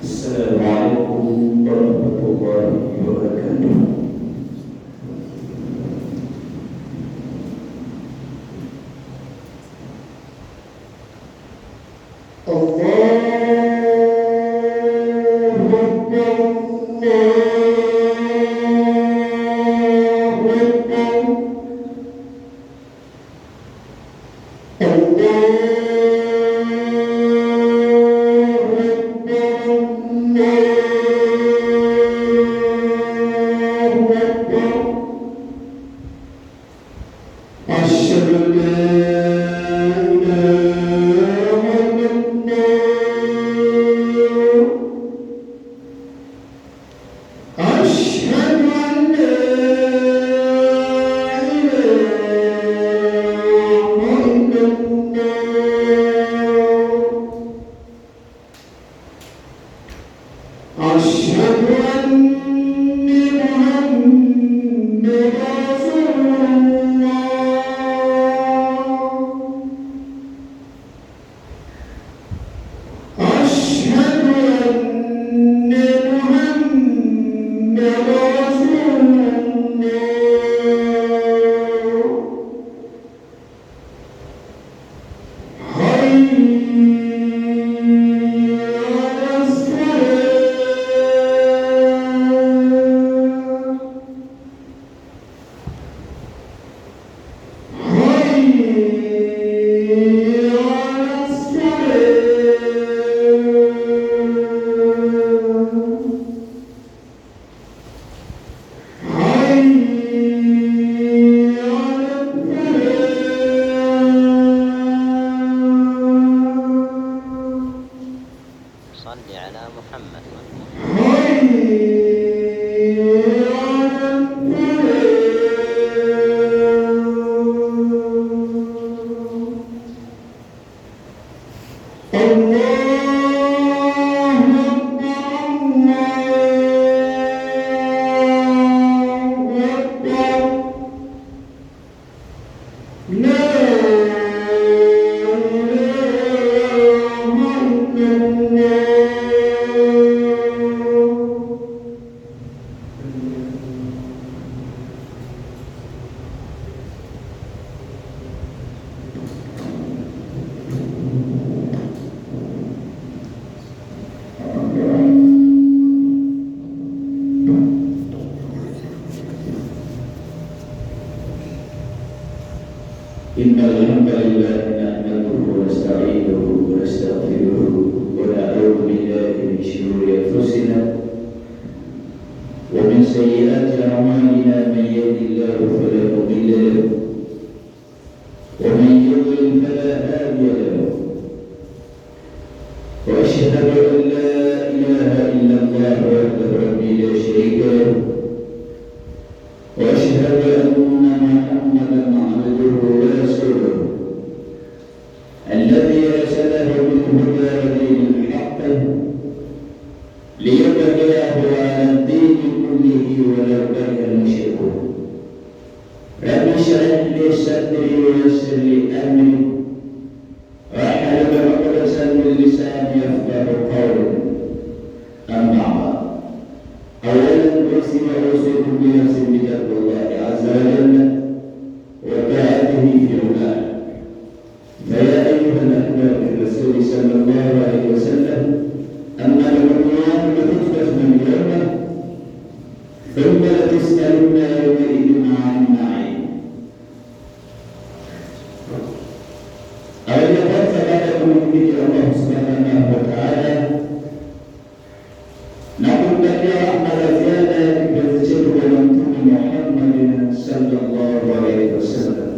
السلام عليكم ورحمة الله وبركاته. صل على محمد. إن الحمد لله نحمده ونستعينه ونستغفره ونعوذ بالله من شرور أنفسنا ومن سيئات أعمالنا. من يهد الله فلا مضل له ومن يضلل فلا هادي له، وأشهد أن لا إله إلا الله وحده لا شريك له، وأشهد أن محمدا عبده ورسوله الذي أرسله بالهدى ودين الحق ليبلغه على الدين كله ولو كره المشركون. رب اشرح لي صدري ويسر لي أمري واحلل عقدة من لساني يفقهوا قولي. أما بعد، أولا أوصيكم بنفسي بتقوى الله عز وجل وطاعته في علاه. فيا أيها الأحباب الرسول صلى الله عليه وسلم، أما العنوان لتفتح من يومه ثم لتسألن يومئذ عن النعيم. أولا قد ثبتكم به الله سبحانه وتعالى نقول لك يا رحمة زيادة بذكر ونمتم محمد صلى الله عليه وسلم.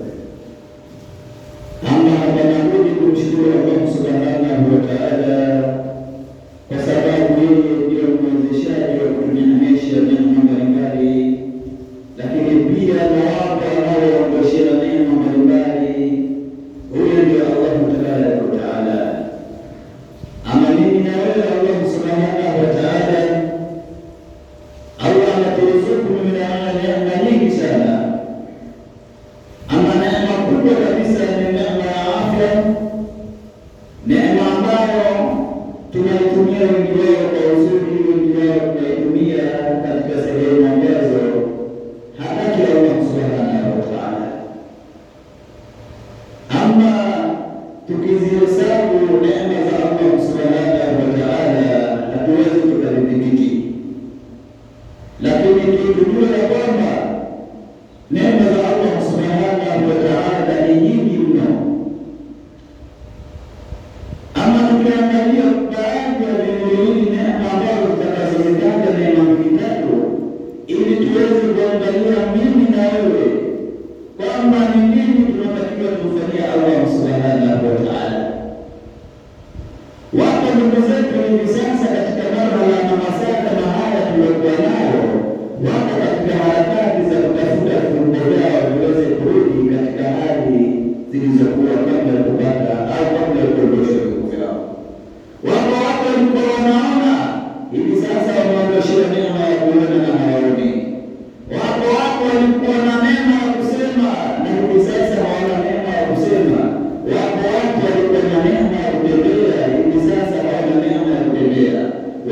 أما نقول kumshukuru Allah subhanahu wa ta'ala kwa sababu yeye ndio mwezeshaji wa kutuneemesha neema mbalimbali, lakini pia nawapa anaoondoshea neema mbalimbali. Huyo ndio Allah tabaraka wa taala. tunaitumia wengi wao kwa uzuri, wengi wao tunaitumia katika sehemu ambazo hataki Allah subhanahu wa ta'ala. Ama tukizihesabu neema za Allah subhanahu wa ta'ala hatuwezi tukadhibiti, lakini tukijua ya kwamba neema za Allah subhanahu wa ta'ala ni nyingi mno. Ama tukiangalia baadhi ya vile neema ambazo zitakazozitaja neema vitatu, ili tuweze kuangalia mimi na wewe kwamba ni nini tunatakiwa kumfanyia Allah subhanahu wa ta'ala. Wapo ndugu zetu hivi sasa katika marhala na masaa kama haya tuliokuwa nayo, wako katika harakati za kutafuta viungo vyao viweze kurudi katika hali zilizokuwa kabla ya kupata au kabla ya kuondosha viungo vyao. Wapo watu walikuwa wanaona, hivi sasa wameondoshewa neema ya kuona na hawaoni. Wapo watu walikuwa na neema ya kusema na hivi sasa hawana neema ya kusema. Wapo watu walikuwa na neema ya kutembea, hivi sasa hawana neema ya kutembea.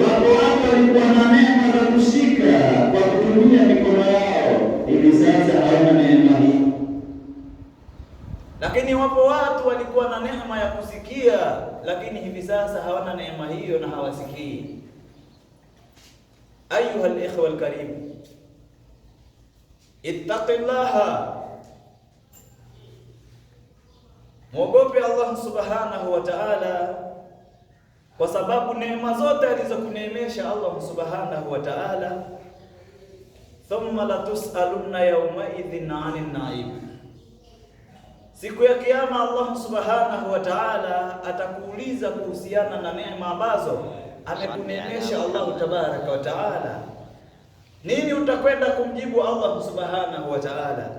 Wapo watu walikuwa na neema za kushika kwa kutumia mikono yao, hivi sasa hawana neema hii. Lakini wapo watu walikuwa na neema ya kusikia, lakini hivi sasa hawana neema hiyo na hawasikii. Ayuha al-ikhwa al-karim, ittaqillaha, mwogope Allah subhanahu wa ta'ala, kwa sababu neema zote alizokuneemesha Allah subhanahu wa ta'ala, thumma latus'alunna yawma idhin 'anil na'im. Siku ya kiyama Allah subhanahu wa ta'ala atakuuliza kuhusiana na neema ambazo amekuneemesha Allah tabaraka wa ta'ala. Nini utakwenda kumjibu Allah subhanahu wa ta'ala?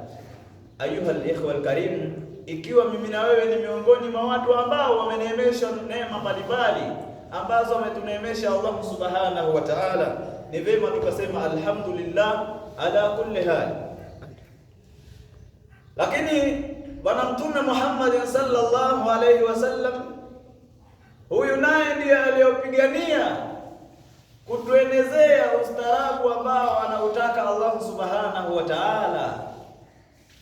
Ayuha al-ikhwa al-karim, ikiwa mimi na wewe ni miongoni mwa watu ambao wameneemeshwa neema mbalimbali ambazo ametuneemesha Allah subhanahu wa ta'ala, ni vema tukasema alhamdulillah ala kulli hal. Lakini Bwana Mtume Muhammad sallallahu alayhi wasallam, huyu naye ndiye aliyopigania kutuenezea ustaarabu ambao anautaka Allah subhanahu wa ta'ala.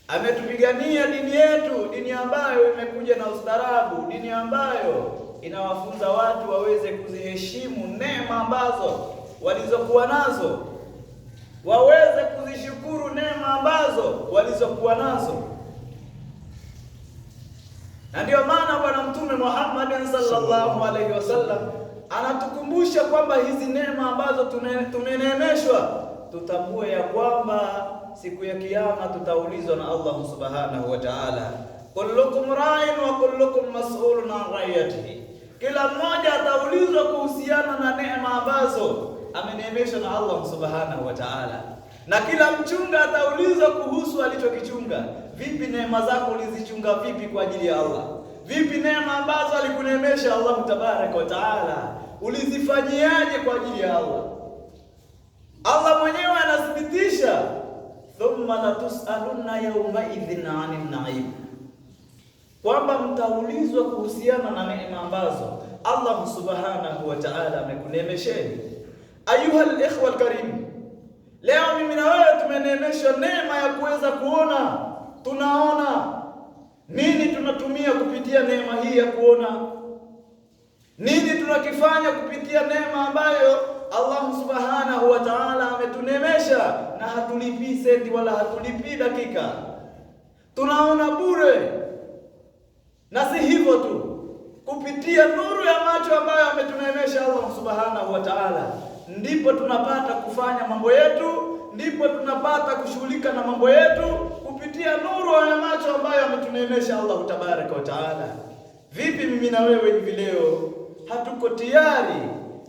Ametupigania dini yetu, dini ambayo imekuja na ustaarabu, dini ambayo inawafunza watu waweze kuziheshimu neema ambazo walizokuwa nazo, waweze kuzishukuru neema ambazo walizokuwa nazo. Na ndio maana Bwana Mtume Muhammad sallallahu alaihi wasallam anatukumbusha kwamba hizi neema ambazo tumeneemeshwa, tutambue ya kwamba siku ya kiyama tutaulizwa na Allah subhanahu wa ta'ala, kullukum ra'in wa kullukum mas'ulun an ra'iyatihi. Kila mmoja ataulizwa kuhusiana na neema ambazo ameneemeshwa na Allah subhanahu wa ta'ala, na kila mchunga ataulizwa kuhusu alichokichunga. Vipi neema zako ulizichunga vipi kwa ajili ya Allah? Vipi neema ambazo alikuneemesha Allah tabaraka wa ta'ala ulizifanyiaje kwa ajili ya Allah? Allah mwenyewe anathibitisha, thumma latus'alunna yawma idhin 'anil na'im, kwamba mtaulizwa kuhusiana na neema ambazo Allah subhanahu wa ta'ala amekuneemesheni. Ayuha al-ikhwa al-karim, leo mimi na wewe tumeneemeshwa neema ya kuweza kuona. Tunaona nini? Tunatumia kupitia neema hii ya kuona. Nini tunakifanya kupitia neema ambayo Allah subhanahu wa ta'ala ametuneemesha, na hatulipi senti wala hatulipi dakika, tunaona bure. Na si hivyo tu, kupitia nuru ya macho ambayo ametuneemesha Allah subhanahu wa ta'ala, ndipo tunapata kufanya mambo yetu, ndipo tunapata kushughulika na mambo yetu kupitia nuru ya macho ambayo ametuneemesha Allah tabaraka wa ta'ala. Vipi mimi na wewe hivi leo hatuko tayari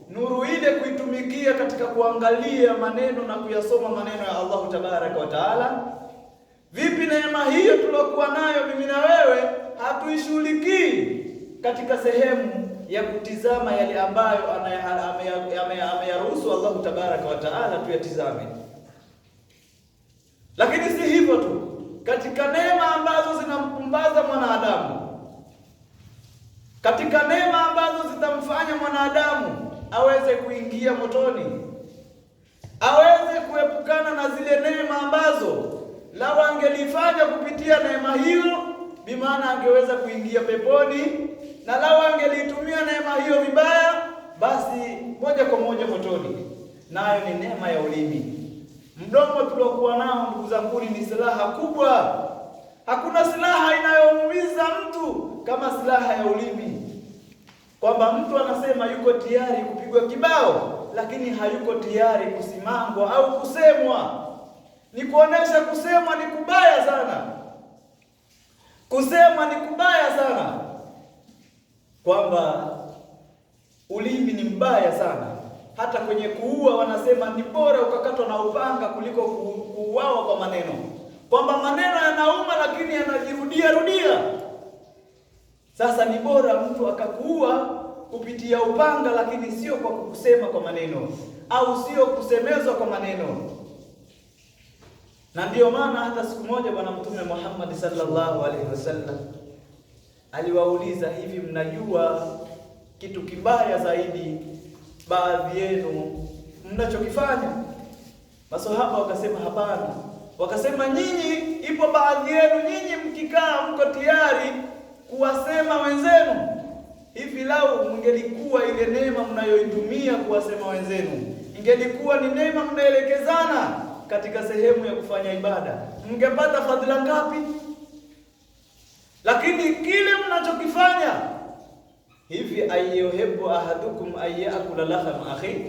nuru ile kuitumikia katika kuangalia maneno na kuyasoma maneno ya Allah tabaraka wa ta'ala? Vipi neema hiyo tulokuwa nayo mimi na wewe hatuishughulikii katika sehemu ya kutizama yale ambayo ameyaruhusu Allah tabaraka wa ta'ala tuyatizame? Lakini si hivyo tu, katika neema ambazo zinampumbaza mwanadamu, katika neema ambazo ambazo zitamfanya mwanadamu aweze kuingia motoni, aweze kuepukana na zile neema ambazo lao angelifanya kupitia neema hiyo, bimaana angeweza kuingia peponi, na lao angelitumia neema hiyo vibaya, basi moja kwa moja motoni. Nayo ni neema ya ulimi. Mdomo tuliokuwa nao, ndugu zangu, ni silaha kubwa. Hakuna silaha inayomuumiza mtu kama silaha ya ulimi, kwamba mtu anasema yuko tayari kupigwa kibao, lakini hayuko tayari kusimangwa au kusemwa. Ni kuonesha kusemwa ni kubaya sana, kusemwa ni kubaya sana, kwamba ulimi ni mbaya sana. Hata kwenye kuua wanasema ni bora ukakatwa na upanga kuliko kuuawa kwa maneno, kwamba maneno yanauma lakini yanajirudia rudia. Sasa ni bora mtu akakuua kupitia upanga, lakini sio kwa kusema kwa maneno, au sio kusemezwa kwa maneno. Na ndiyo maana hata siku moja Bwana Mtume Muhammad sallallahu alaihi wasallam aliwauliza, hivi mnajua kitu kibaya zaidi baadhi yenu mnachokifanya? Maswahaba wakasema hapana. Wakasema, nyinyi, ipo baadhi yenu nyinyi mkikaa mko tayari kuwasema wenzenu. Hivi lau mngelikuwa ile neema mnayoitumia kuwasema wenzenu ingelikuwa ni neema mnaelekezana katika sehemu ya kufanya ibada, mngepata fadhila ngapi? Lakini kile mnachokifanya hivi, ayyuhibbu ahadukum ayyakula lahma akhi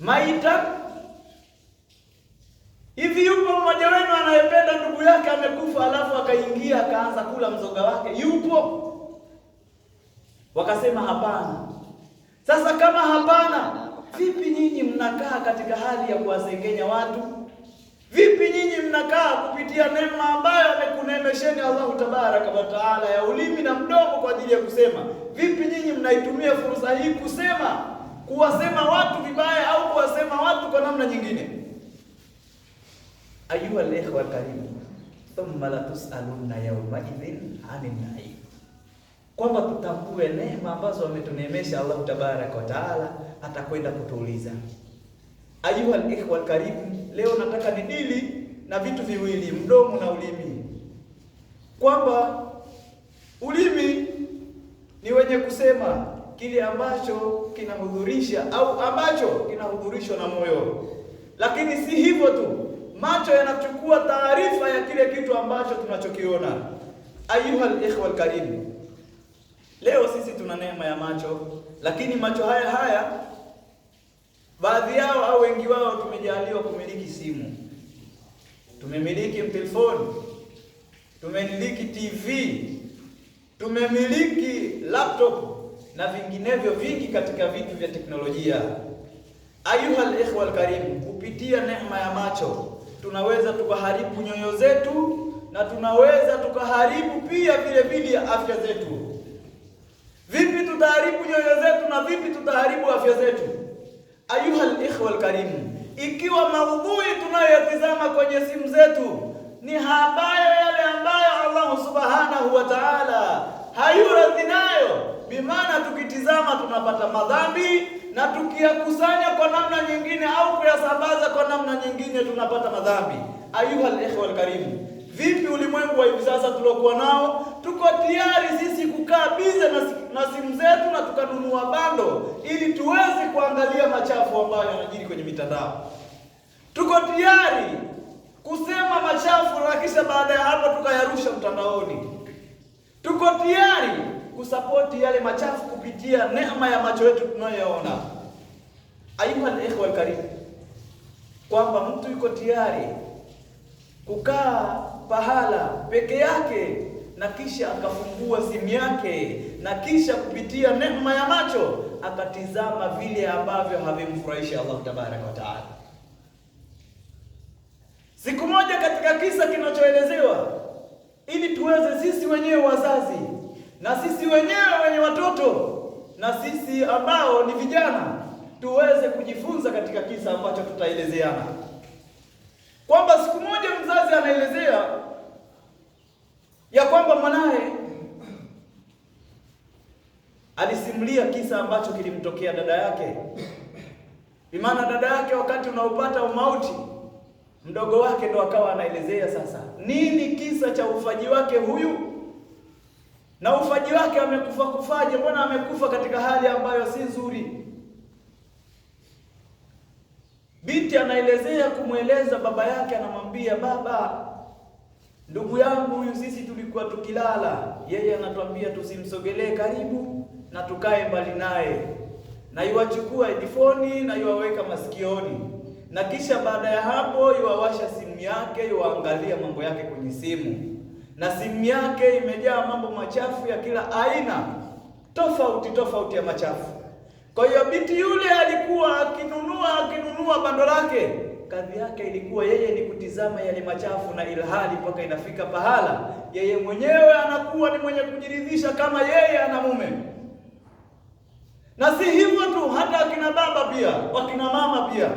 maita, hivi yupo mmoja wenu anayependa ndugu yake amekufa alafu akaingia akaanza kula mzoga wake? Yupo? Wakasema hapana. Sasa kama hapana, vipi nyinyi mnakaa katika hali ya kuwasengenya watu? Vipi nyinyi mnakaa kupitia neema ambayo amekunemesheni Allahu tabaraka wa taala ya ulimi na mdomo kwa ajili ya kusema? Vipi nyinyi mnaitumia fursa hii kusema, kuwasema watu vibaya au kuwasema watu kwa namna nyingine? Ayuha al-ikhwa al-karim, thumma la tus'alunna yawma idhin 'anil na'im, kwamba tutambue neema ambazo ametuneemesha Allahu tabaraka wa taala, atakwenda kutuuliza. Ayuha al-ikhwa al-karim, leo nataka nidili na vitu viwili, mdomo na ulimi, kwamba ulimi ni wenye kusema kile ambacho kinahudhurisha au ambacho kinahudhurishwa na moyo, lakini si hivyo tu, macho yanachukua taarifa ya kile kitu ambacho tunachokiona. Ayuha al-ikhwa al-karim, leo sisi tuna neema ya macho, lakini macho haya baadhi yao au wengi wao tumejaliwa kumiliki simu, tumemiliki telefoni, tumemiliki TV, tumemiliki laptop na vinginevyo vingi katika vitu vya teknolojia. Ayuha al-ikhwa al-karim, kupitia neema ya macho tunaweza tukaharibu nyoyo zetu na tunaweza tukaharibu pia vile vile afya zetu. Vipi tutaharibu nyoyo zetu na vipi tutaharibu afya zetu? Ayuha al-ikhwa al-karim, ikiwa maudhui tunayoyatizama kwenye simu zetu ni habari yale ambayo Allah subhanahu wa ta'ala hayuradhi nayo, bimaana tukitizama tunapata madhambi, na tukiyakusanya kwa namna nyingine au kuyasambaza kwa namna nyingine tunapata madhambi. Ayuha al-ikhwa al-karim, vipi ulimwengu wa hivi sasa tuliokuwa nao, tuko tayari sisi kukaa bize na simu zetu na tukanunua bando ili tuweze kuangalia machafu ambayo yanajiri kwenye mitandao. Tuko tayari kusema machafu na kisha baada ya hapo tukayarusha mtandaoni. Tuko tayari kusapoti yale machafu kupitia neema ya macho yetu tunayoona. Ayuha al-ikhwa al-karim, kwamba mtu yuko tayari kukaa pahala peke yake na kisha akafungua simu yake na kisha kupitia neema ya macho akatizama vile ambavyo havimfurahisha Allah tabaraka wa taala. Siku moja katika kisa kinachoelezewa, ili tuweze sisi wenyewe wazazi na sisi wenyewe wenye watoto na sisi ambao ni vijana tuweze kujifunza katika kisa ambacho tutaelezeana, kwamba siku moja mzazi anaelezea ya kwamba mwanae alisimulia kisa ambacho kilimtokea dada yake. Bimaana dada yake wakati unaopata umauti, mdogo wake ndo akawa anaelezea sasa nini kisa cha ufaji wake huyu, na ufaji wake amekufa kufaje, mbona amekufa katika hali ambayo si nzuri. Binti anaelezea kumweleza baba yake, anamwambia baba, ndugu yangu huyu sisi tulikuwa tukilala, yeye anatuambia tusimsogelee karibu na tukae mbali naye, na iwachukua headphone na iwaweka masikioni, na kisha baada ya hapo iwawasha simu yake, iwaangalia mambo yake kwenye simu, na simu yake imejaa mambo machafu ya kila aina tofauti ya machafu. Kwa hiyo binti yule alikuwa akinunua bando lake, kazi yake ilikuwa yeye ni kutizama yale machafu, na ilhali mpaka inafika pahala yeye mwenyewe anakuwa ni mwenye kujiridhisha kama yeye ana mume. Na si hivyo tu, hata akina baba pia, wakina mama pia,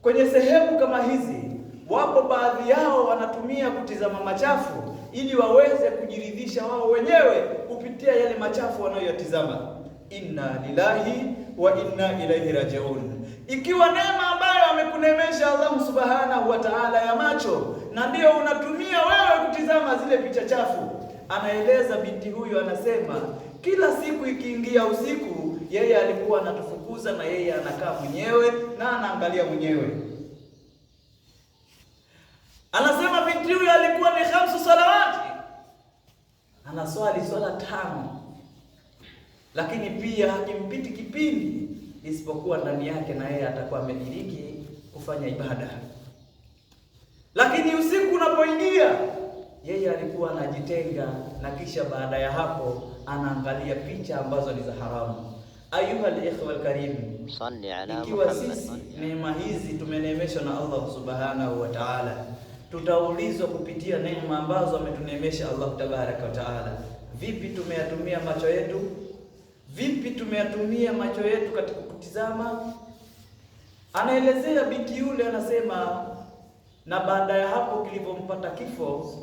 kwenye sehemu kama hizi wapo baadhi yao wanatumia kutizama machafu ili waweze kujiridhisha wao wenyewe kupitia yale machafu wanayoyatizama. Inna lillahi wa inna ilaihi rajiun. Ikiwa neema ambayo amekunemesha Allah subhanahu wa ta'ala ya macho, na ndio unatumia wewe kutizama zile picha chafu. Anaeleza binti huyu, anasema kila siku ikiingia usiku, yeye alikuwa anatufukuza na yeye anakaa mwenyewe na anaangalia mwenyewe. Anasema binti huyu alikuwa ni 5 salawati, anaswali swala 5, lakini pia hakimpiti kipindi isipokuwa ndani yake na yeye atakuwa amediriki kufanya ibada. Lakini usiku unapoingia, yeye alikuwa anajitenga, na kisha baada ya hapo anaangalia picha ambazo ni za haramu. Ayuha al-ikhwa al-karim, ikiwa sisi neema hizi tumeneemeshwa na Allah subhanahu wa ta'ala, tutaulizwa kupitia neema ambazo ametuneemesha Allah tabaraka wa ta'ala, vipi tumeyatumia macho yetu? Vipi tumeyatumia macho yetu katika kutizama? Anaelezea binti yule, anasema na baada ya hapo kilivyompata kifo,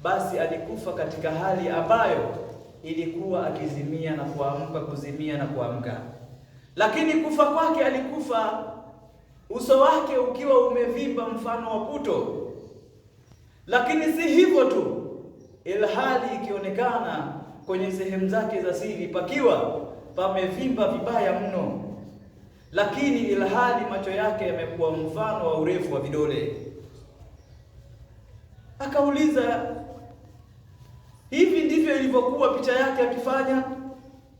basi alikufa katika hali ambayo ilikuwa akizimia na kuamka, kuzimia na kuamka. Lakini kufa kwake, alikufa uso wake ukiwa umevimba mfano wa puto. Lakini si hivyo tu, ilhali ikionekana kwenye sehemu zake za siri pakiwa pamevimba vibaya mno, lakini ilhali macho yake yamekuwa mfano wa urefu wa vidole. Akauliza, hivi ndivyo ilivyokuwa picha yake akifanya?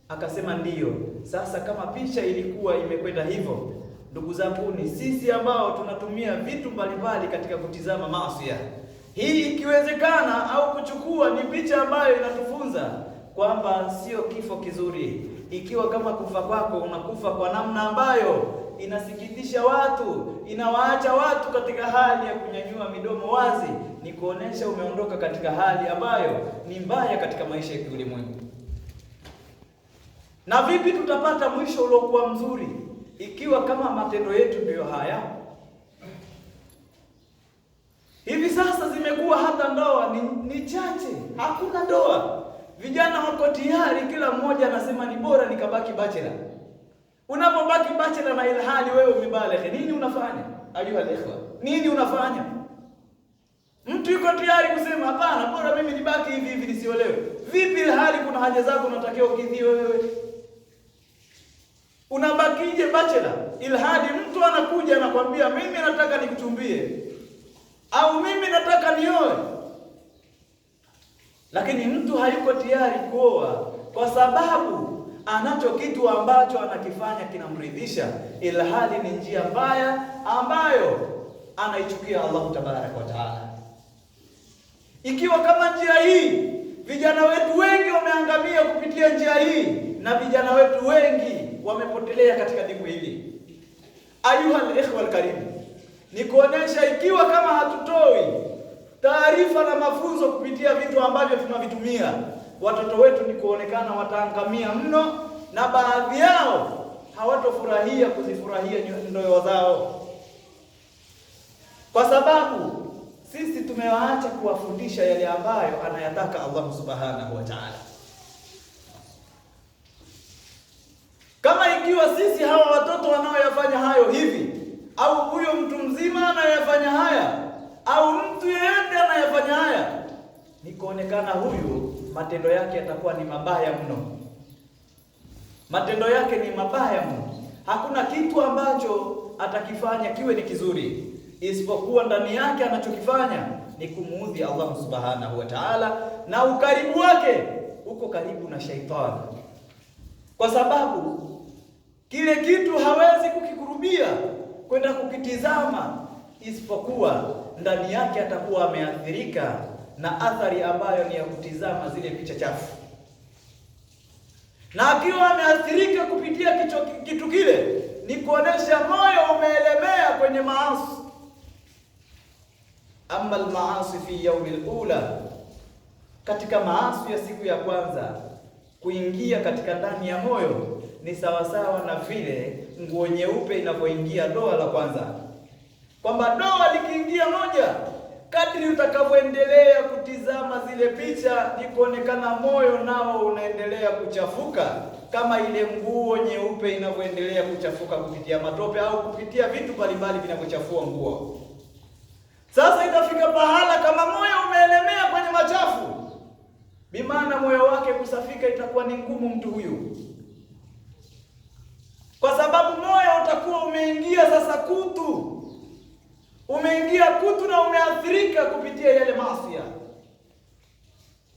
Akasema ndiyo. Sasa kama picha ilikuwa imekwenda hivyo, ndugu zangu, ni sisi ambao tunatumia vitu mbalimbali katika kutizama maasi, hii ikiwezekana au kuchukua ni picha ambayo inatufunza kwamba sio kifo kizuri. Ikiwa kama kufa kwako unakufa kwa namna ambayo inasikitisha watu, inawaacha watu katika hali ya kunyanyua midomo wazi, ni kuonesha umeondoka katika hali ambayo ni mbaya katika maisha ya kiulimwengu. Na vipi tutapata mwisho uliokuwa mzuri ikiwa kama matendo yetu ndiyo haya? Hivi sasa zimekuwa hata ndoa ni chache, hakuna ndoa. Vijana wako tayari, kila mmoja anasema ni bora nikabaki bachelor. Unapobaki bachelor na ilhali wewe umebalighi, nini unafanya? Ayuha ikhwa, nini unafanya? Mtu yuko tayari kusema hapana, bora mimi nibaki hivi nisiolewe. Vipi ilhali kuna haja zako unatakiwa ukidhiwe wewe? Unabakije bachelor ilhali mtu anakuja anakuambia mimi nataka nikuchumbie au mimi nataka nioe, lakini mtu hayuko tayari kuoa kwa sababu anacho kitu ambacho anakifanya kinamridhisha, ilhali ni njia mbaya ambayo anaichukia Allah tabaraka wa taala. Ikiwa kama njia hii, vijana wetu wengi wameangamia kupitia njia hii, na vijana wetu wengi wamepotelea katika dimu hili. Ayuha al-ikhwa al-karim, ni kuonesha ikiwa kama hatutoi taarifa na mafunzo kupitia vitu ambavyo tunavitumia, watoto wetu ni kuonekana wataangamia mno, na baadhi yao hawatofurahia kuzifurahia ndoa zao, kwa sababu sisi tumewaacha kuwafundisha yale ambayo anayataka Allah subhanahu wa ta'ala. ikiwa sisi hawa watoto wanaoyafanya hayo hivi, au huyo mtu mzima anayefanya haya, au mtu yeyote anayefanya haya, ni kuonekana huyu matendo yake yatakuwa ni mabaya mno. Matendo yake ni mabaya mno. Hakuna kitu ambacho atakifanya kiwe ni kizuri, isipokuwa ndani yake anachokifanya ni kumuudhi Allah subhanahu wa ta'ala, na ukaribu wake uko karibu na shaitani, kwa sababu kile kitu hawezi kukikurubia kwenda kukitizama, isipokuwa ndani yake atakuwa ameathirika na athari ambayo ni ya kutizama zile picha chafu. Na akiwa ameathirika kupitia kitu kile, ni kuonesha moyo umeelemea kwenye maasi. Amma al-maasi fi yawmil ula, katika maasi ya siku ya kwanza kuingia katika ndani ya moyo ni sawasawa na vile nguo nyeupe inapoingia doa la kwanza, kwamba doa likiingia moja, kadri utakavyoendelea kutizama zile picha, ni kuonekana moyo nao unaendelea kuchafuka, kama ile nguo nyeupe inavyoendelea kuchafuka kupitia matope au kupitia vitu mbalimbali vinavyochafua nguo. Sasa itafika pahala kama moyo umeelemea kwenye machafu, bimaana moyo wake kusafika itakuwa ni ngumu mtu huyu, kwa sababu moyo utakuwa umeingia sasa kutu, umeingia kutu na umeathirika kupitia yale maasi.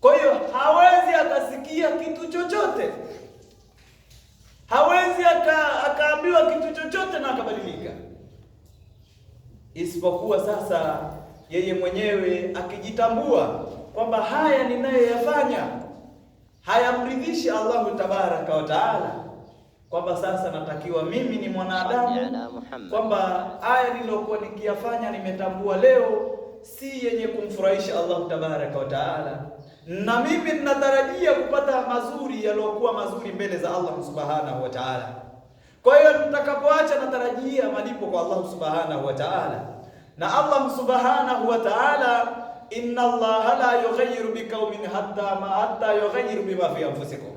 Kwa hiyo hawezi akasikia kitu chochote, hawezi akaambiwa kitu chochote na akabadilika, isipokuwa sasa yeye mwenyewe akijitambua kwamba haya ninayoyafanya hayamridhishi Allahu tabaraka wa taala, kwamba sasa natakiwa mimi ni mwanadamu, kwamba haya nilokuwa nikiyafanya nimetambua leo si yenye kumfurahisha Allahu tabaraka wa taala, na mimi ninatarajia kupata mazuri yaliokuwa mazuri mbele za Allah subhanahu wa taala. Kwa hiyo nitakapoacha natarajia malipo kwa Allah subhanahu wa ta'ala. Na Allah subhanahu wa ta'ala, inna Allah la yughayyiru biqaumin hatta yughayyiru bima fi anfusikum.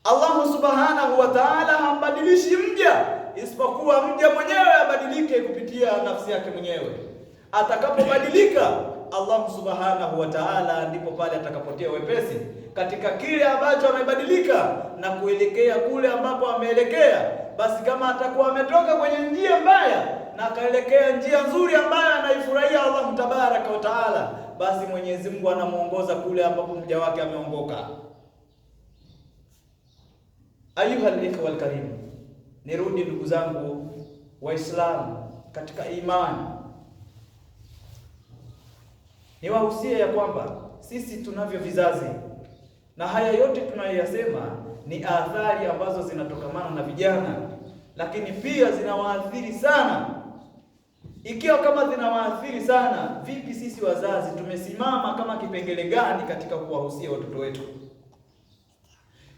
Allah subhanahu wa ta'ala hambadilishi mja isipokuwa mja mwenyewe abadilike kupitia nafsi yake mwenyewe. Atakapobadilika Allah subhanahu wa ta'ala, ndipo pale atakapotia wepesi katika kile ambacho amebadilika na kuelekea kule ambapo ameelekea. Basi kama atakuwa ametoka kwenye njia mbaya na akaelekea njia nzuri ambayo anaifurahia Allah tabaraka wa taala, basi Mwenyezi Mungu anamuongoza kule ambapo mja wake ameongoka. Ayuha al-ikhwa al-karim, nirudi ndugu zangu Waislamu katika imani, niwahusie ya kwamba sisi tunavyo vizazi, na haya yote tunayoyasema ni athari ambazo zinatokamana na vijana, lakini pia zinawaathiri sana. Ikiwa kama zinawaathiri sana, vipi sisi wazazi tumesimama kama kipengele gani katika kuwahusia watoto wetu?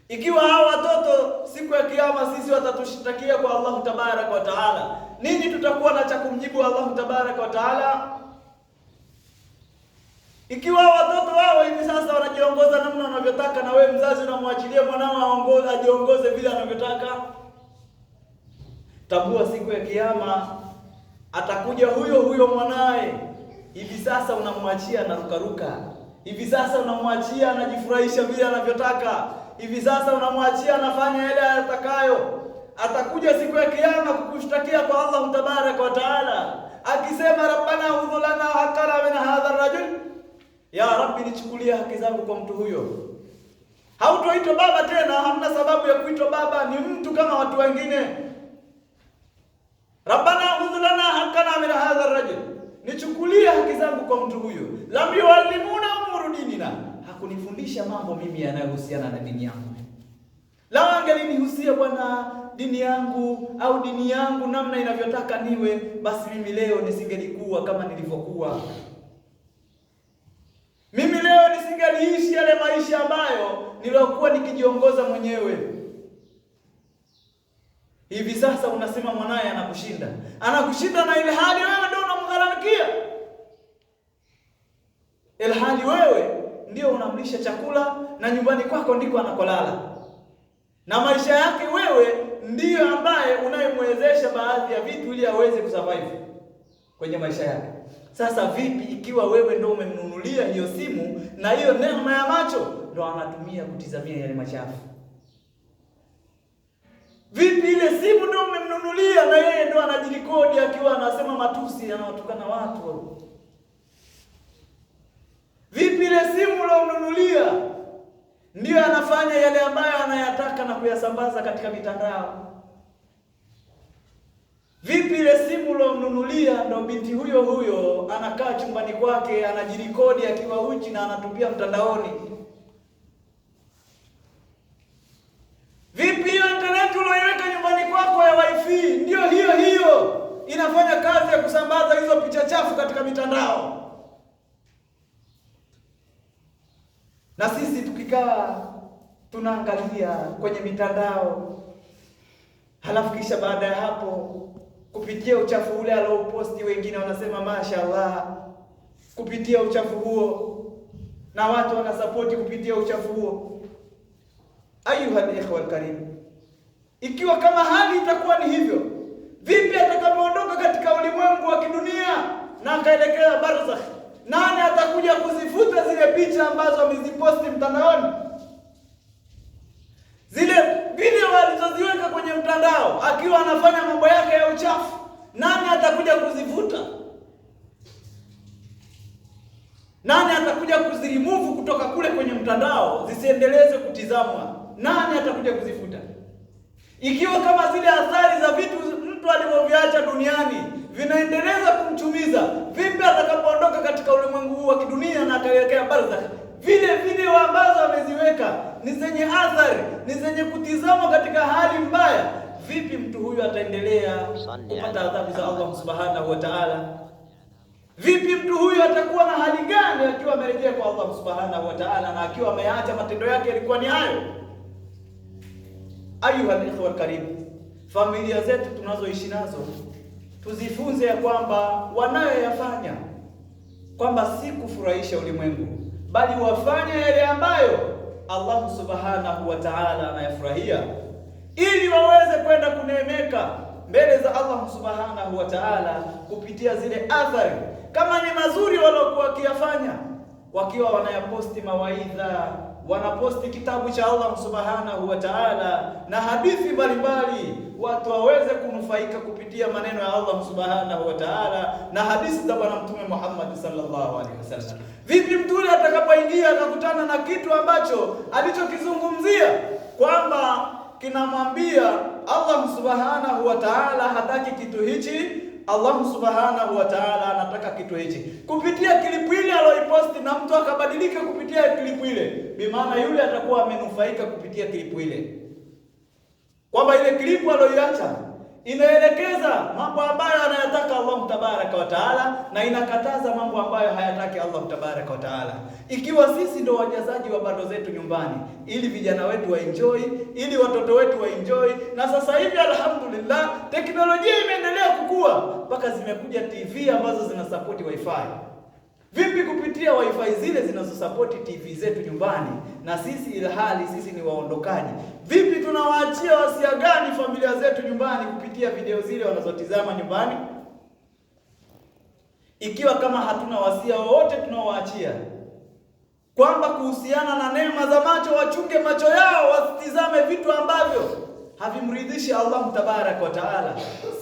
Ikiwa hao watoto siku ya kiyama sisi watatushtakia kwa Allah tabaraka wa taala, nini tutakuwa na cha kumjibu Allah tabaraka wa taala? Ikiwa watoto wao hivi sasa wanajiongoza namna wanavyotaka, na wewe mzazi unamwachilia mwanao ajiongoze vile anavyotaka, tambua siku ya kiyama atakuja huyo mwanae. Hivi sasa unamwachia anarukaruka, hivi sasa unamwachia anajifurahisha vile anavyotaka, hivi sasa unamwachia anafanya yale atakayo. Atakuja siku ya kiyama kukushtakia kwa Allah tabaraka wa taala akisema, rabbana udhulana hakana min hadha ar-rajul, ya Rabbi nichukulia haki zangu kwa mtu huyo. Hautoitwa baba tena, hamna sababu ya kuitwa baba, ni mtu kama watu wengine. Rabbana udhulana hakana min hadha ar-rajul, nichukulia haki zangu kwa mtu huyo. Lam yuallimuna umuru dinina, hakunifundisha mambo mimi yanayohusiana na dini yangu. La angelinihusia Bwana dini yangu au dini yangu namna inavyotaka niwe, basi mimi leo nisingelikuwa kama nilivyokuwa. Mimi leo nisingaliishi yale maisha ambayo nilikuwa nikijiongoza mwenyewe. Hivi sasa unasema mwanae anakushinda na ile hali wewe ndio unamgharamikia. Ile hali wewe ndio unamlisha chakula na nyumbani kwako ndiko anakolala. Na maisha yake wewe ndiyo ambaye unayemwezesha baadhi ya vitu ili aweze kusurvive kwenye maisha yake. Sasa vipi ikiwa wewe ndio umemnunulia hiyo simu na hiyo neema ya macho ndio anatumia kutizamia yale machafu? Vipi ile simu ndio umemnunulia na yeye ndio anajirikodi akiwa anasema matusi, anawatukana watu? Vipi ile simu unayonunulia ndio anafanya yale ambayo anayataka na kuyasambaza katika mitandao? Vipi ile simu unayonunulia ndio binti huyo huyo anakaa chumbani kwake anajirikodi akiwa uchi na anatupia mtandaoni? Vipi hiyo internet unayoiweka nyumbani kwako ya wifi ndio hiyo inafanya kazi ya kusambaza hizo picha chafu katika mitandao? Na sisi tukikaa tunaangalia kwenye mitandao, halafu kisha baada ya hapo kupitia uchafu ule alioposti wengine wanasema mashaallah kupitia uchafu huo, na watu wanasapoti kupitia uchafu huo. Ayuha al-ikhwa al-karim, ikiwa kama hali itakuwa ni hivyo, vipi atakapoondoka katika ulimwengu wa kidunia na akaelekea barzakh? Nani atakuja kuzifuta zile picha ambazo ameziposti mtandaoni? Zile video alizoziweka kwenye mtandao akiwa anafanya mambo yake ya uchafu, nani atakuja kuzifuta? Nani atakuja kuziremove kutoka kule kwenye mtandao zisiendeleze kutizamwa? Nani atakuja kuzifuta? Ikiwa kama zile athari za vitu mtu alivyoviacha duniani vinaendeleza kumchumiza, vipi atakapoondoka katika ulimwengu huu wa kidunia na akaelekea barzakh? Vile video ambazo ameziweka ni zenye athari, ni zenye kutizama katika hali mbaya, vipi mtu huyu ataendelea kupata adhabu za Allah subhanahu wa ta'ala? Vipi mtu huyu atakuwa na hali gani akiwa amerejea kwa Allah subhanahu wa ta'ala na akiwa ameacha matendo yake yalikuwa ni hayo? Ayuha al-ikhwa al-karim, familia zetu tunazoishi nazo tuzifunze ya kwamba wanayoyafanya kwamba si kufurahisha ulimwengu, bali wafanye yale ambayo Allah subhanahu wa ta'ala anayafurahia, ili waweze kwenda kuneemeka mbele za Allah subhanahu wa ta'ala kupitia zile athari. Kama ni mazuri waliokuwa wakiyafanya, wakiwa wanayaposti mawaidha, wanaposti kitabu cha Allah subhanahu wa ta'ala na hadithi mbalimbali, watu waweze kunufaika kupitia maneno ya Allah subhanahu wa ta'ala na hadithi za Bwana Mtume Muhammad sallallahu alaihi wasallam. Vipi mtu yule atakapoingia akakutana na kitu ambacho alichokizungumzia kwamba kinamwambia Allah subhanahu wa ta'ala hataki kitu hichi, Allah subhanahu wa ta'ala anataka kitu hichi, kupitia klipu ile aliyoiposti, na mtu akabadilika kupitia klipu ile, bimaana yule atakuwa amenufaika kupitia klipu ile, kwamba ile klipu aliyoiacha inaelekeza mambo ambayo anayataka Allah tabaraka wa taala na inakataza mambo ambayo hayataki Allah tabaraka wa taala. Ikiwa sisi ndo wajazaji wa bando zetu nyumbani, ili vijana wetu waenjoy, ili watoto wetu waenjoy, na sasa hivi alhamdulillah teknolojia imeendelea kukua mpaka zimekuja TV ambazo zinasapoti wifi. Vipi kupitia wifi zile zinazosapoti TV zetu nyumbani, na sisi ilhali sisi ni waondokaji, vipi tunawaachia wasia gani familia zetu nyumbani kupitia video zile wanazotizama nyumbani? Ikiwa kama hatuna wasia wowote tunaowaachia kwamba kuhusiana na neema za macho, wachunge macho yao wasitizame vitu ambavyo havimridhishi Allah tabaraka wa taala,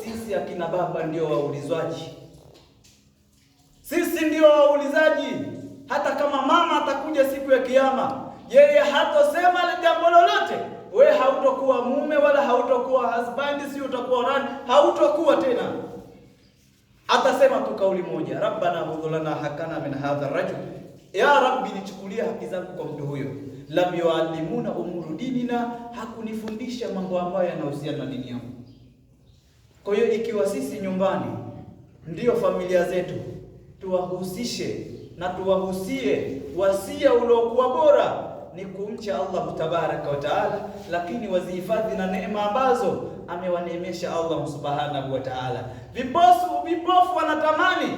sisi akina baba ndio waulizwaji. Sisi ndio waulizaji. Hata kama mama atakuja siku ya kiyama, yeye hatosema jambo lolote, wewe hautokuwa mume wala hautokuwa husband, si utakuwa nani, hautokuwa tena. Atasema tu kauli moja, rabbana hudhulana hakana min hadha rajul, ya rabbi nichukulia haki zangu kwa mtu huyo, lam yuallimuna umuru dinina, hakunifundisha mambo ambayo yanahusiana na dini yangu. Kwa hiyo ikiwa sisi nyumbani ndio familia zetu, tuwahusishe na tuwahusie wasia uliokuwa bora ni kumcha Allah tabaraka wa taala, lakini wazihifadhi na neema ambazo amewaneemesha Allah subhanahu wa taala. Vipofu wanatamani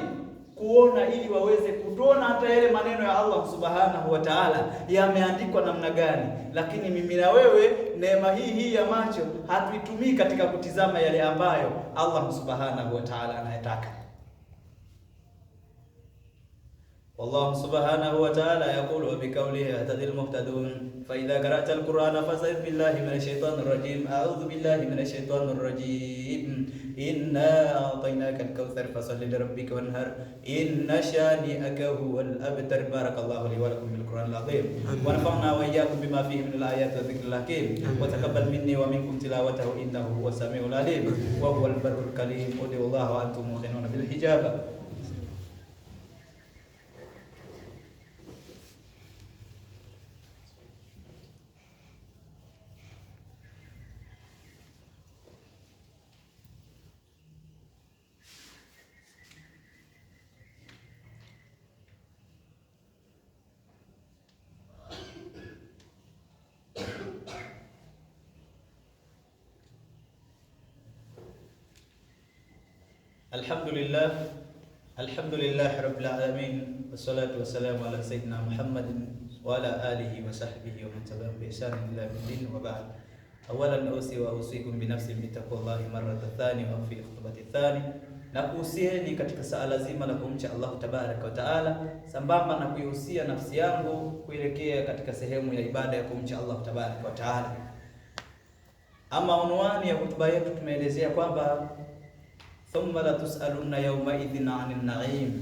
kuona, ili waweze kutuona hata yale maneno ya Allah subhanahu wa ta'ala yameandikwa namna gani. Lakini mimi na wewe, neema hii ya macho hatuitumii katika kutizama yale ambayo Allah subhanahu wa ta'ala anayataka. والله سبحانه وتعالى يقول وبقوله يهتدي المهتدون فإذا قرأت القرآن فاستعذ بالله من الشيطان الرجيم. أعوذ بالله من الشيطان الرجيم. إنا أعطيناك الكوثر فصل لربك وانهر إن شانئك هو الأبتر. بارك الله لي ولكم بالقرآن العظيم ونفعنا وإياكم بما فيه من الآيات والذكر الحكيم وتقبل مني ومنكم تلاوته إنه هو السميع العليم وهو البر الكريم. ادعوا الله وأنتم موقنون بالحجابة. Alhamdulillah rabbil alamin wassalatu wassalamu ala sayyidina Muhammadin wa ala alihi wa sahbihi wa man tabi'ahum bi ihsan ila yawmiddin wa ba'd. Awalan usi wa usikum bi nafsi bi taqwallahi marratan thani wa fi khutbati thani. Na kuhusieni katika sala zima la kumcha Allah tabaraka wa taala, sambamba na kuihusia nafsi yangu kuelekea katika sehemu ya ibada ya kumcha Allah tabaraka wa taala. Ama unwani ya hutuba yetu tumeelezea kwamba thumma la tusaluna yawma idhin 'anil na'im,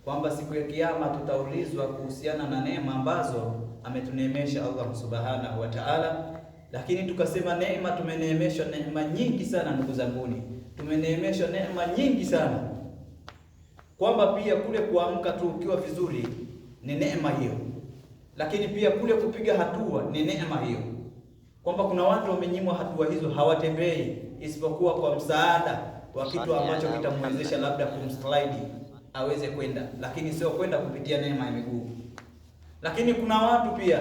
kwamba siku ya kiyama tutaulizwa kuhusiana na neema ambazo ametuneemesha Allah subhanahu wa ta'ala. Lakini tukasema neema, tumeneemeshwa neema nyingi sana ndugu zanguni, tumeneemeshwa neema nyingi sana, kwamba pia kule kuamka tu ukiwa vizuri ni neema hiyo, lakini pia kule kupiga hatua ni neema hiyo, kwamba kuna watu wamenyimwa hatua hizo, hawatembei isipokuwa kwa msaada wa kitu ambacho kitamwezesha labda kumslide aweze kwenda, lakini sio kwenda kupitia neema ya miguu. Lakini kuna watu pia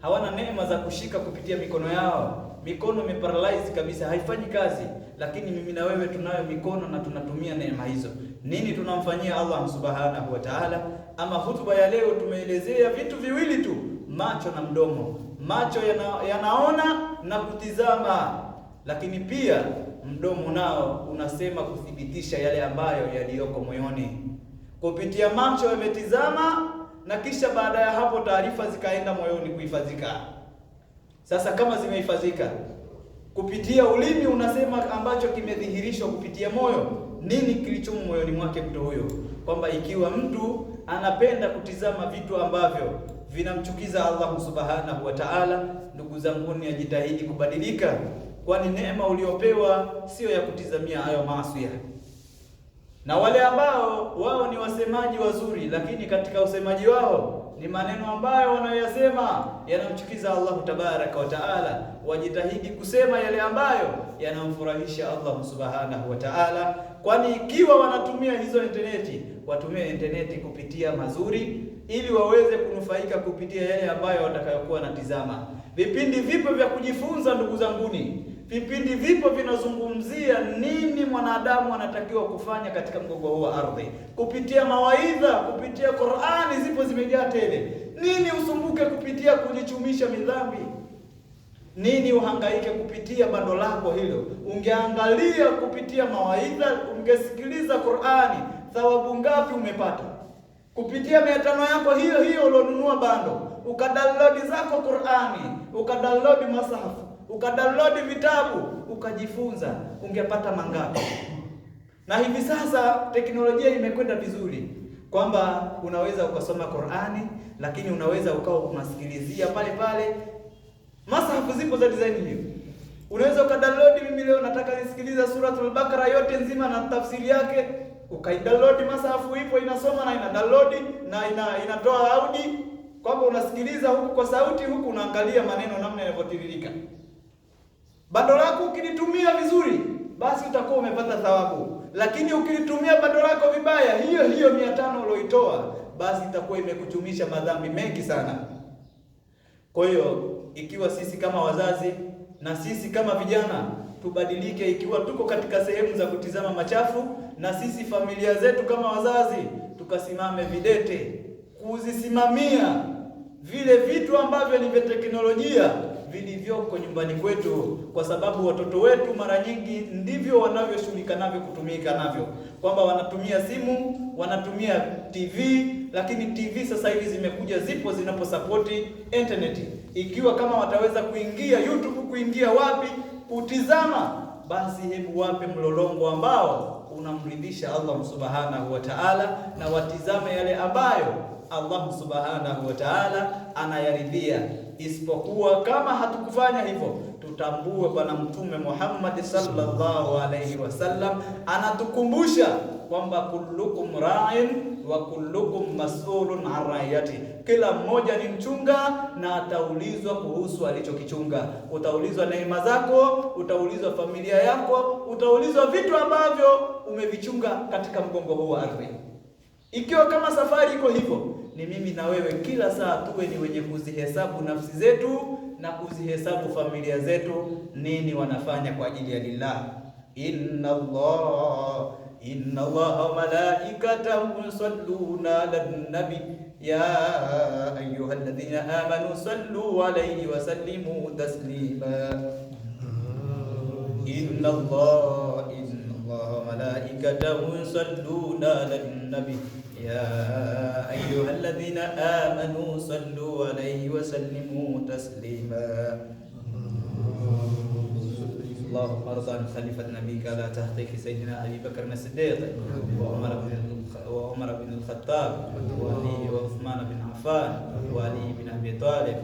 hawana neema za kushika kupitia mikono yao, mikono imeparalyze kabisa, haifanyi kazi. Lakini mimi na wewe tunayo mikono na tunatumia neema hizo. Nini tunamfanyia Allah subhanahu wa ta'ala? Ama hutuba ya leo tumeelezea vitu viwili tu, macho na mdomo. Macho yanaona na kutizama, lakini pia mdomo nao unasema kuthibitisha yale ambayo yaliyoko moyoni. Kupitia macho yametizama, na kisha baada ya hapo taarifa zikaenda moyoni kuhifadhika. Sasa kama zimehifadhika, kupitia ulimi unasema ambacho kimedhihirishwa kupitia moyo, nini kilichomo moyoni mwake mtu huyo, kwamba ikiwa mtu anapenda kutizama vitu ambavyo vinamchukiza Allah subhanahu wa ta'ala, ndugu zangu, ni ajitahidi kubadilika, kwani neema uliopewa sio ya kutizamia hayo maasi. Na wale ambao wao ni wasemaji wazuri, lakini katika usemaji wao ni maneno ambayo wanayoyasema yanamchukiza Allah tabaraka wa taala, wajitahidi kusema yale ambayo yanamfurahisha Allah subhanahu wa taala. Kwani ikiwa wanatumia hizo interneti, watumie interneti kupitia mazuri, ili waweze kunufaika kupitia yale ambayo watakayokuwa natizama. Vipindi vipo vya kujifunza ndugu zanguni, vipindi vipo vinazungumzia nini mwanadamu anatakiwa kufanya katika mgongo huu wa ardhi, kupitia mawaidha, kupitia Qur'ani zipo zimejaa tele. Nini usumbuke kupitia kujichumisha midhambi? Nini uhangaike kupitia bando lako hilo? Ungeangalia kupitia mawaidha, ungesikiliza Qur'ani, thawabu ngapi umepata? Kupitia 500 yako hiyo hiyo ulionunua bando, ukadownload zako Qur'ani, ukadownload masahafu, ukadownload vitabu, ukajifunza, ungepata mangapi? Na hivi sasa teknolojia imekwenda vizuri, kwamba unaweza ukasoma Qur'ani, lakini unaweza ukawa unasikilizia pale pale. Masahafu zipo za design hiyo. Unaweza ukadownload, mimi leo nataka nisikiliza suratul Baqara yote nzima na tafsiri yake, ukaidownload, masahafu ipo inasoma na ina download na inatoa audio, kwamba unasikiliza huku kwa sauti, huku unaangalia maneno namna yanavyotiririka. Bando lako ukilitumia vizuri, basi utakuwa umepata thawabu. Lakini ukilitumia bando lako vibaya, hiyo 500 ulioitoa, basi itakuwa imekuchumisha madhambi mengi sana. Kwa hiyo ikiwa sisi kama wazazi na sisi kama vijana tubadilike, ikiwa tuko katika sehemu za kutizama machafu, na sisi familia zetu kama wazazi tukasimame videte kuzisimamia vile vitu ambavyo ni vya teknolojia vilivyoko nyumbani kwetu, kwa sababu watoto wetu mara nyingi ndivyo wanavyoshughulika navyo, kutumika navyo, kwamba wanatumia simu, wanatumia TV. Lakini TV sasa hivi zimekuja, zipo zinaposapoti internet. Ikiwa kama wataweza kuingia YouTube, kuingia wapi kutizama, basi hebu wape mlolongo ambao unamridhisha Allah subhanahu wa ta'ala, na watizame yale ambayo Allah subhanahu wa ta'ala anayaridhia. Isipokuwa kama hatukufanya hivyo, tutambue Bwana Mtume Muhammad sallallahu alayhi wasallam anatukumbusha kwamba kullukum ra'in wa kullukum mas'ulun an ra'iyati, kila mmoja ni mchunga na ataulizwa kuhusu alichokichunga. Utaulizwa neema zako, utaulizwa familia yako, utaulizwa vitu ambavyo umevichunga katika mgongo huu wa ardhi. Ikiwa kama safari iko hivyo, ni mimi na wewe kila saa tuwe ni wenye kuzihesabu nafsi zetu na kuzihesabu familia zetu, nini wanafanya kwa ajili ya lillah. Inna Allah wa malaikatahu yusalluna alan nabi ya ayyuhalladhina amanu sallu alayhi wa sallimu taslima. Inna Allah wa malaikatahu yusalluna alan nabi ya ayyuhalladhina amanu sallu alayhi wa sallimu taslima. اللهم ارض عن خليفة نبيك على تحقيق سيدنا أبي بكر الصديق وعمر بن الخطاب وعلي وعثمان بن عفان وعلي بن أبي طالب.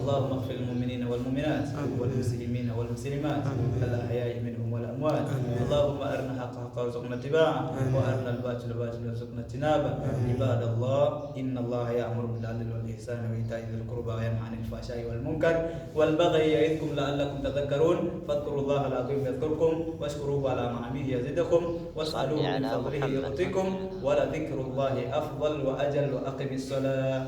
اللهم اغفر للمؤمنين والمؤمنات والمسلمين والمسلمات الأحياء منهم والأموات. اللهم أرنا الحق حقا وارزقنا اتباعه، وأرنا الباطل باطلا وارزقنا اجتنابه. عباد الله، إن الله يأمر بالعدل والإحسان وإيتاء ذي القربى وينهى عن الفحشاء والمنكر والبغي يعظكم لعلكم تذكرون. فاذكروا الله العظيم يذكركم واشكروه على نعمه يزدكم واسألوه من فضله يعطيكم ولذكر الله أفضل وأجل. وأقم الصلاة.